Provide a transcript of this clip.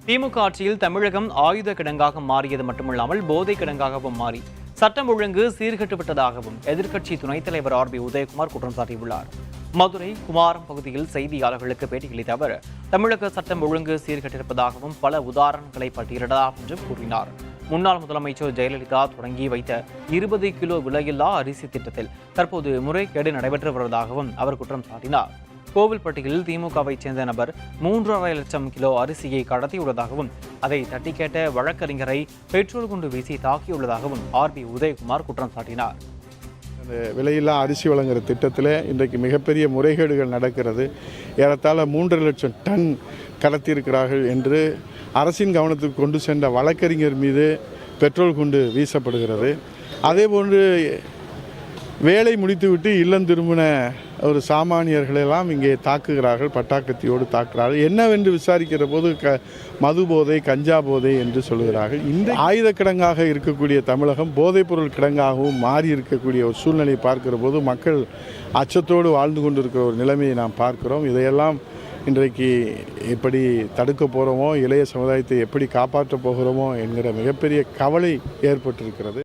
திமுக ஆட்சியில் தமிழகம் ஆயுத கிடங்காக மாறியது மட்டுமல்லாமல் போதை கிடங்காகவும் மாறி சட்டம் ஒழுங்கு சீர்கெட்டுவிட்டதாகவும் எதிர்க்கட்சி துணைத் தலைவர் ஆர்.பி. உதயகுமார் குற்றம் சாட்டியுள்ளார். மதுரை குமாரம் பகுதியில் செய்தியாளர்களுக்கு பேட்டியளித்த அவர் தமிழக சட்டம் ஒழுங்கு சீர்கெட்டிருப்பதாகவும் பல உதாரணங்களை பட்டியலிடலாம் என்றும் கூறினார். முன்னாள் முதலமைச்சர் ஜெயலலிதா தொடங்கி வைத்த 20 கிலோ விலையில்லா அரிசி திட்டத்தில் தற்போது முறைகேடு நடைபெற்று வருவதாகவும் அவர் குற்றம் சாட்டினார். கோவில்பட்டியில் திமுகவைச் சேர்ந்த நபர் 3.5 லட்சம் கிலோ அரிசியை கடத்தியுள்ளதாகவும் அதை தட்டி கேட்ட வழக்கறிஞரை பெட்ரோல் குண்டு வீசி தாக்கியுள்ளதாகவும் ஆர்.பி. உதயகுமார் குற்றம் சாட்டினார். விலையில்லா அரிசி வழங்குகிற திட்டத்தில் இன்றைக்கு மிகப்பெரிய முறைகேடுகள் நடக்கிறது. ஏறத்தாழ 3.5 லட்சம் டன் கடத்தியிருக்கிறார்கள் என்று அரசின் கவனத்துக்கு கொண்டு சென்ற வழக்கறிஞர் மீது பெட்ரோல் குண்டு வீசப்படுகிறது. அதேபோன்று வேலை முடித்துவிட்டு இல்லம் திரும்பின ஒரு சாமானியர்களெல்லாம் இங்கே தாக்குகிறார்கள், பட்டாக்கத்தியோடு தாக்குகிறார்கள். என்னவென்று விசாரிக்கிற போது மது போதை, கஞ்சா போதை என்று சொல்கிறார்கள். இந்த ஆயுத கிடங்காக இருக்கக்கூடிய தமிழகம் போதைப்பொருள் கிடங்காகவும் மாறி இருக்கக்கூடிய ஒரு சூழ்நிலையை பார்க்கிற போது மக்கள் அச்சத்தோடு வாழ்ந்து கொண்டிருக்கிற ஒரு நிலைமையை நாம் பார்க்கிறோம். இதையெல்லாம் இன்றைக்கு எப்படி தடுக்க போகிறோமோ, இளைய சமுதாயத்தை எப்படி காப்பாற்றப் போகிறோமோ என்கிற மிகப்பெரிய கவலை ஏற்பட்டிருக்கிறது.